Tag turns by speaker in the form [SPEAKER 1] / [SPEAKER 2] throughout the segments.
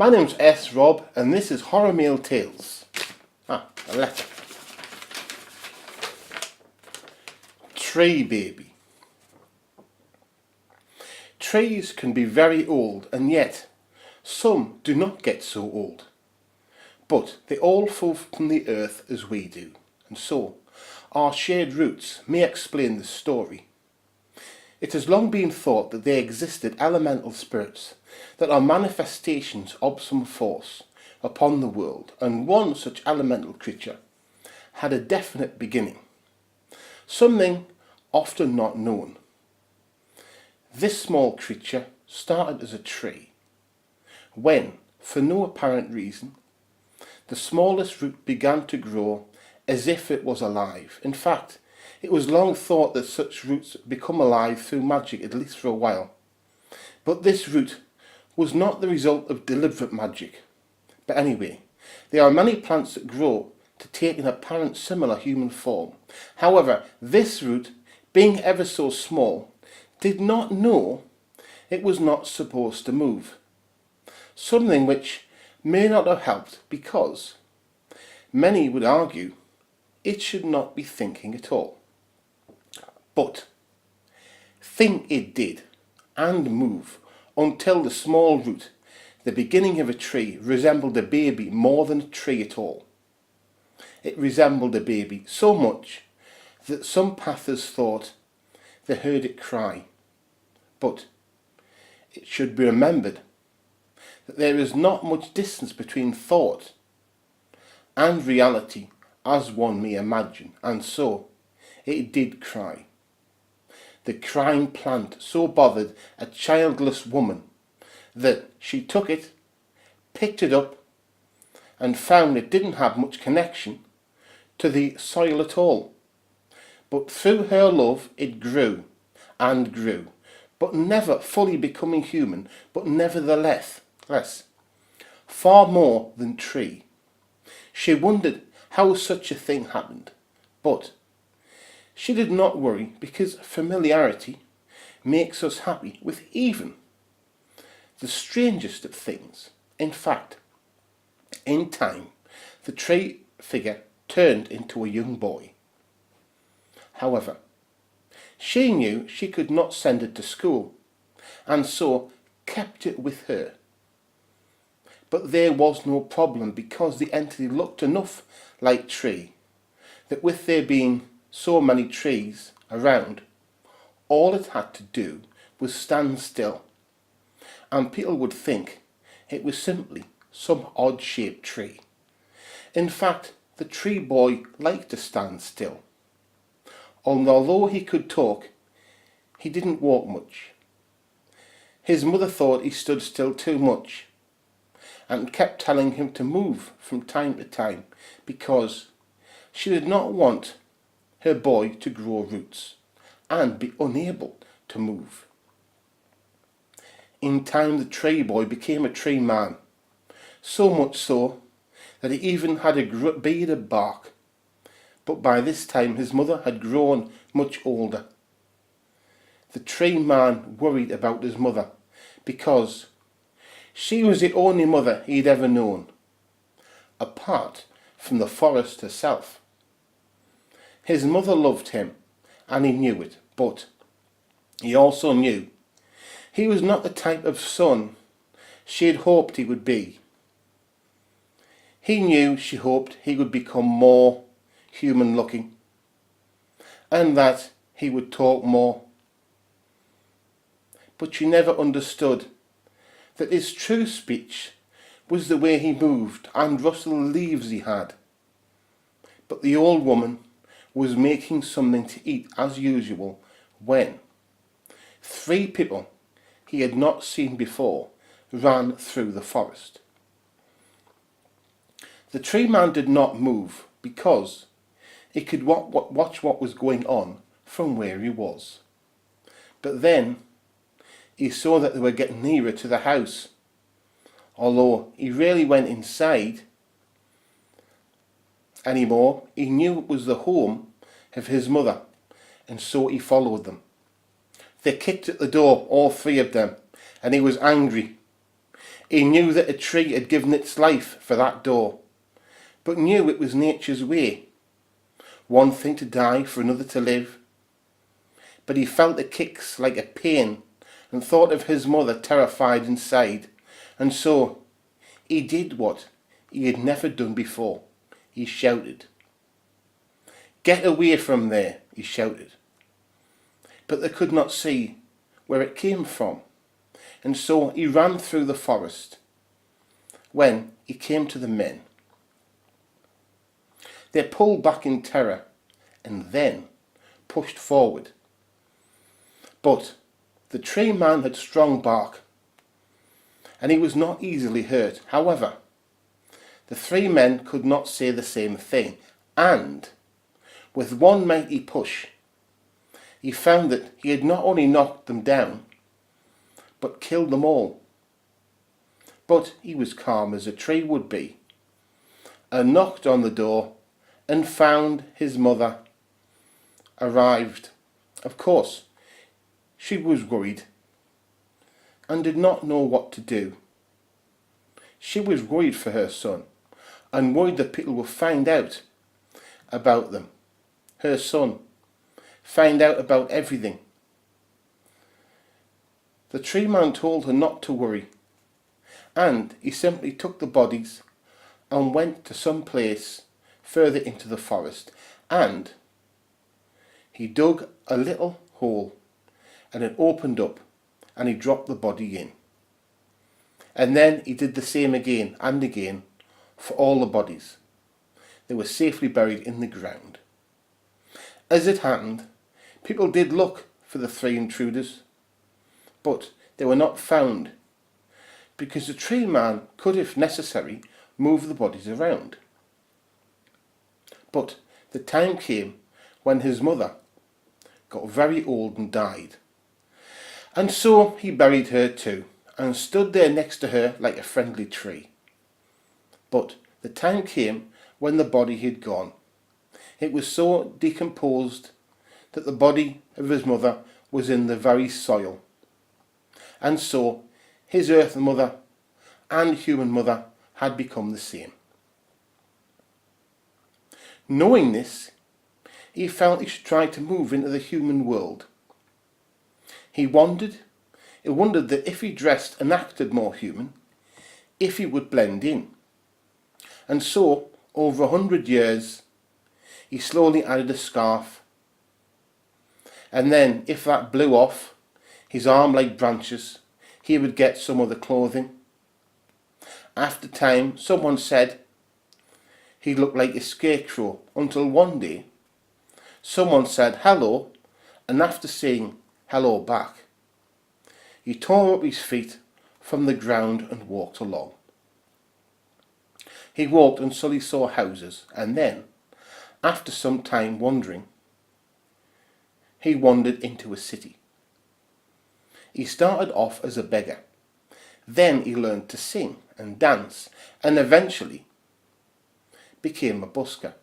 [SPEAKER 1] My name's S. Rob, and this is Horrormail Tales. A letter. Tree baby. Trees can be very old, and yet some do not get so old. But they all fall from the earth as we do, and so our shared roots may explain the story. It has long been thought that there existed elemental spirits that are manifestations of some force upon the world, and one such elemental creature had a definite beginning, something often not known. This small creature started as a tree, when, for no apparent reason, the smallest root began to grow as if it was alive. In fact, it was long thought that such roots become alive through magic, at least for a while. But this root was not the result of deliberate magic. But anyway, there are many plants that grow to take an apparent similar human form. However, this root, being ever so small, did not know it was not supposed to move. Something which may not have helped, because many would argue it should not be thinking at all. But think it did, and move, until the small root, the beginning of a tree, resembled a baby more than a tree at all. It resembled a baby so much that some pathers thought they heard it cry. But it should be remembered that there is not much distance between thought and reality, as one may imagine, and so it did cry. The crying plant so bothered a childless woman that she took it, picked it up, and found it didn't have much connection to the soil at all. But through her love it grew and grew, but never fully becoming human, but nevertheless far more than tree. She wondered how such a thing happened, but she did not worry, because familiarity makes us happy with even the strangest of things. In fact, in time, the tree figure turned into a young boy. However, she knew she could not send it to school, and so kept it with her. But there was no problem, because the entity looked enough like tree that, with there being so many trees around, all it had to do was stand still, and people would think it was simply some odd-shaped tree. In fact, the tree boy liked to stand still. Although he could talk, he didn't walk much. His mother thought he stood still too much, and kept telling him to move from time to time, because she did not want her boy to grow roots and be unable to move. In time, the tree boy became a tree man, so much so that he even had a beard of bark. But by this time his mother had grown much older. The tree man worried about his mother, because she was the only mother he'd ever known, apart from the forest herself. His mother loved him, and he knew it, but he also knew he was not the type of son she had hoped he would be. He knew she hoped he would become more human looking, and that he would talk more. But she never understood that his true speech was the way he moved and rustled leaves he had. But the old woman was making something to eat as usual when 3 people he had not seen before ran through the forest. The tree man did not move, because he could watch what was going on from where he was. But then he saw that they were getting nearer to the house. Although he rarely went inside anymore, he knew it was the home of his mother, and so he followed them. They kicked at the door, all 3 of them, and he was angry. He knew that a tree had given its life for that door, but knew it was nature's way. One thing to die, for another to live. But he felt the kicks like a pain, and thought of his mother terrified inside, and so he did what he had never done before. He shouted. "Get away from there," he shouted. But they could not see where it came from, and so he ran through the forest. When he came to the men, they pulled back in terror and then pushed forward. But the tree man had strong bark, and he was not easily hurt. However, the three men could not say the same thing, and with one mighty push, he found that he had not only knocked them down, but killed them all. But he was calm as a tree would be, and knocked on the door, and found his mother arrived. Of course, she was worried, and did not know what to do. She was worried for her son, and worried that people would find out about them. Her son, find out about everything. The tree man told her not to worry, and he simply took the bodies and went to some place further into the forest, and he dug a little hole, and it opened up, and he dropped the body in. And then he did the same again and again for all the bodies. They were safely buried in the ground. As it happened, people did look for the three intruders, but they were not found, because the tree man could, if necessary, move the bodies around. But the time came when his mother got very old and died, and so he buried her too, and stood there next to her like a friendly tree. But the time came when the body had gone. It was so decomposed that the body of his mother was in the very soil, and so his earth mother and human mother had become the same. Knowing this, he felt he should try to move into the human world. He wondered that if he dressed and acted more human, if he would blend in. And so, over 100 years, he slowly added a scarf. And then, if that blew off his arm like branches, he would get some other clothing. After time, someone said he looked like a scarecrow, until one day, someone said hello, and after saying hello back, he tore up his feet from the ground and walked along. He walked until he saw houses, and then, after some time wandering, he wandered into a city. He started off as a beggar. Then he learned to sing and dance, and eventually became a busker.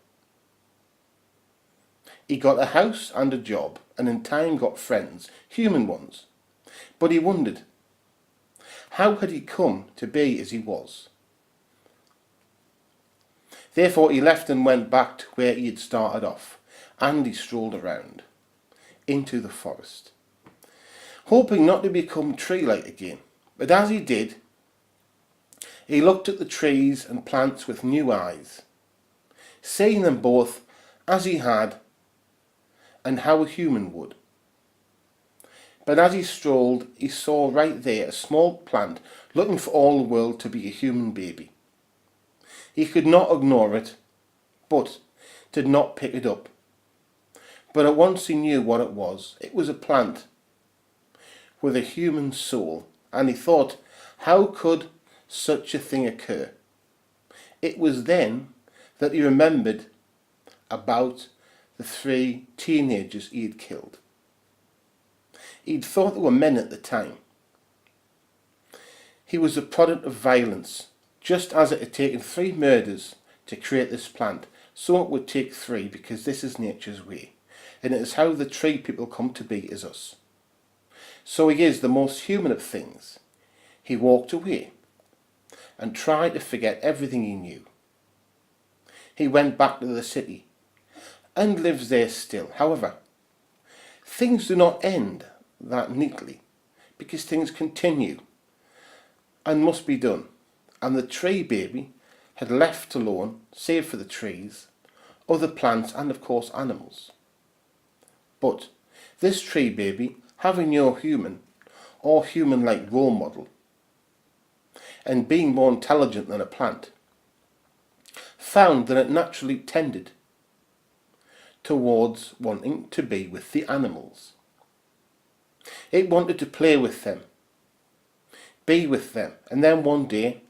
[SPEAKER 1] He got a house and a job, and in time got friends, human ones. But he wondered, how had he come to be as he was? Therefore he left and went back to where he had started off, and he strolled around into the forest, hoping not to become tree-like again. But as he did, he looked at the trees and plants with new eyes, seeing them both as he had and how a human would. But as he strolled, he saw right there a small plant looking for all the world to be a human baby. He could not ignore it, but did not pick it up. But at once he knew what it was. It was a plant with a human soul, and he thought, how could such a thing occur? It was then that he remembered about the 3 teenagers he had killed. He'd thought they were men at the time. He was a product of violence, just as it had taken 3 murders to create this plant, so it would take 3, because this is nature's way, and it is how the tree people come to be as us. So he is the most human of things. He walked away, and tried to forget everything he knew. He went back to the city and lives there still. However, things do not end that neatly, because things continue and must be done. And the tree baby had left alone, save for the trees, other plants and of course animals. But this tree baby, having no human or human-like role model, and being more intelligent than a plant, found that it naturally tended towards wanting to be with the animals. It wanted to play with them, be with them, and then one day,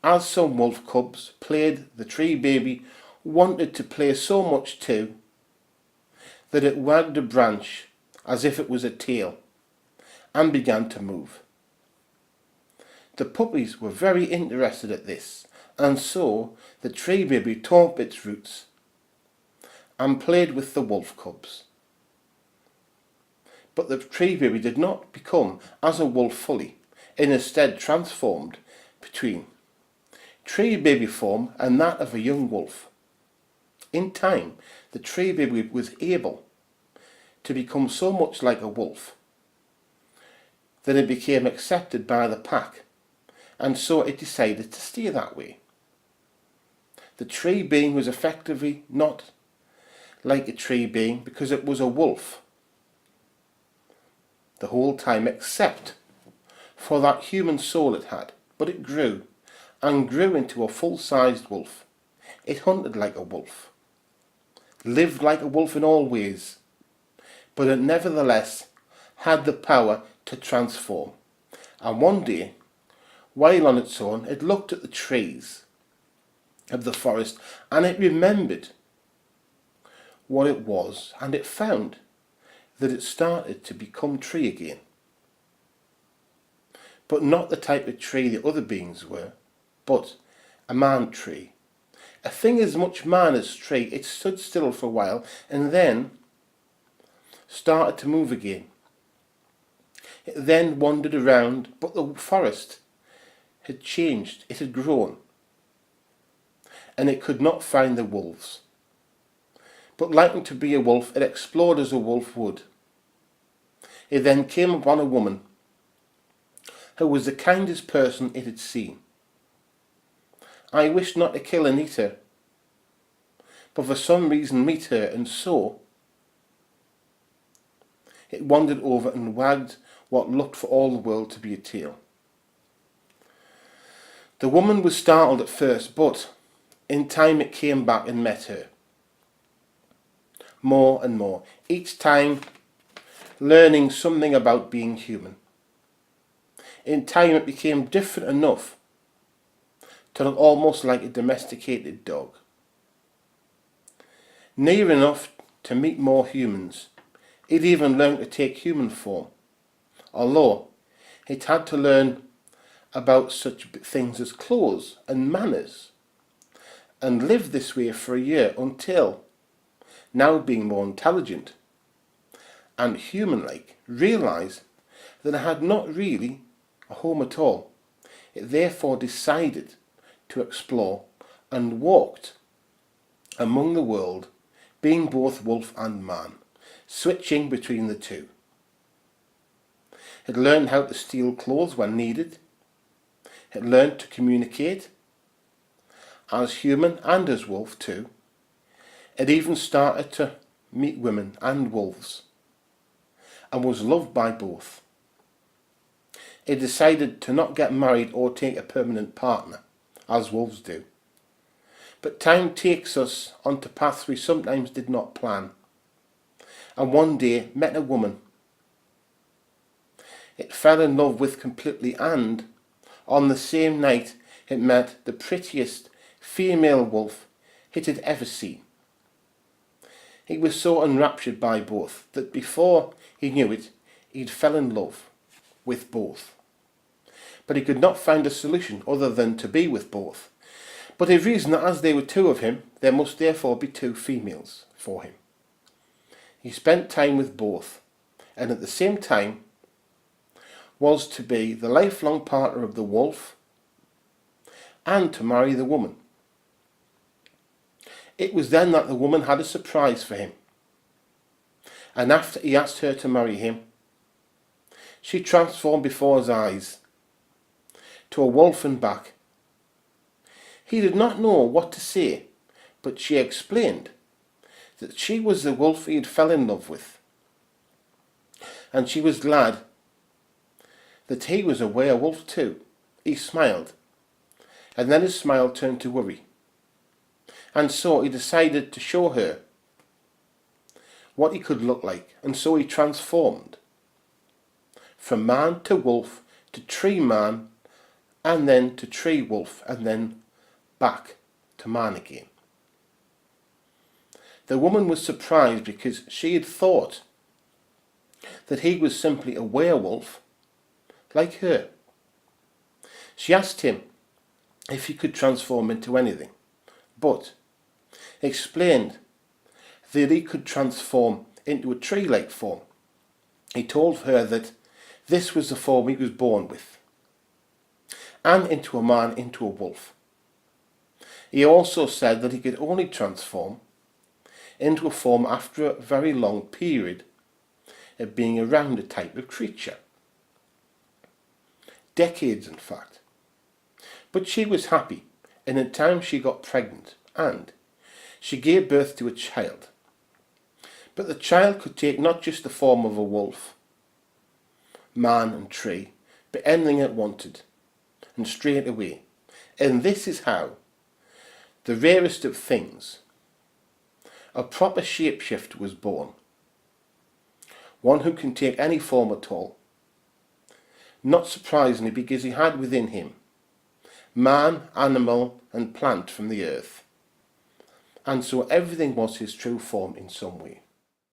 [SPEAKER 1] as some wolf cubs played, the tree baby wanted to play so much too that it wagged a branch as if it was a tail and began to move. The puppies were very interested at this, and so the tree baby tore up its roots and played with the wolf cubs. But the tree baby did not become as a wolf fully, and instead transformed between tree baby form and that of a young wolf. In time, the tree baby was able to become so much like a wolf that it became accepted by the pack, and so it decided to stay that way. The tree being was effectively not like a tree being because it was a wolf the whole time, except for that human soul it had. But it grew and grew into a full-sized wolf. It hunted like a wolf, lived like a wolf in all ways, but it nevertheless had the power to transform. And one day, while on its own, it looked at the trees of the forest and it remembered what it was, and it found that it started to become tree again. But not the type of tree the other beings were, but a man tree. A thing as much man as tree. It stood still for a while and then started to move again. It then wandered around, but the forest had changed. It had grown, and it could not find the wolves. But liking to be a wolf, it explored as a wolf would. It then came upon a woman who was the kindest person it had seen. I wished not to kill and eat her, but for some reason meet her, and so it wandered over and wagged what looked for all the world to be a tail. The woman was startled at first, but in time it came back and met her. More and more, each time learning something about being human. In time it became different enough to look almost like a domesticated dog. Near enough to meet more humans. It even learned to take human form, although it had to learn about such things as clothes and manners, and lived this way for a year until, now being more intelligent and human-like, realised that it had not really a home at all. It therefore decided to explore and walked among the world, being both wolf and man, switching between the two. It learned how to steal clothes when needed. It learned to communicate as human and as wolf too. It even started to meet women and wolves, and was loved by both. It decided to not get married or take a permanent partner, as wolves do. But time takes us onto paths we sometimes did not plan, and one day met a woman it fell in love with completely, and on the same night it met the prettiest female wolf it had ever seen. He was so enraptured by both that before he knew it, he'd fell in love with both. But he could not find a solution other than to be with both. But he reasoned that as there were two of him, there must therefore be two females for him. He spent time with both, and at the same time was to be the lifelong partner of the wolf and to marry the woman. It was then that the woman had a surprise for him, and after he asked her to marry him, she transformed before his eyes to a wolf and back. He did not know what to say, but she explained that she was the wolf he had fell in love with, and she was glad that he was a werewolf too. He smiled, and then his smile turned to worry, and so he decided to show her what he could look like, and so he transformed from man to wolf to tree man, and then to tree wolf, and then back to man again. The woman was surprised because she had thought that he was simply a werewolf like her. She asked him if he could transform into anything, but explained that he could transform into a tree-like form. He told her that this was the form he was born with, and into a man, into a wolf. He also said that he could only transform into a form after a very long period of being around a type of creature. Decades, in fact. But she was happy, and in time she got pregnant, and she gave birth to a child. But the child could take not just the form of a wolf, man and tree, but anything it wanted, and straight away. And this is how the rarest of things, a proper shapeshifter, was born. One who can take any form at all. Not surprisingly, because he had within him man, animal and plant from the earth, and so everything was his true form in some way.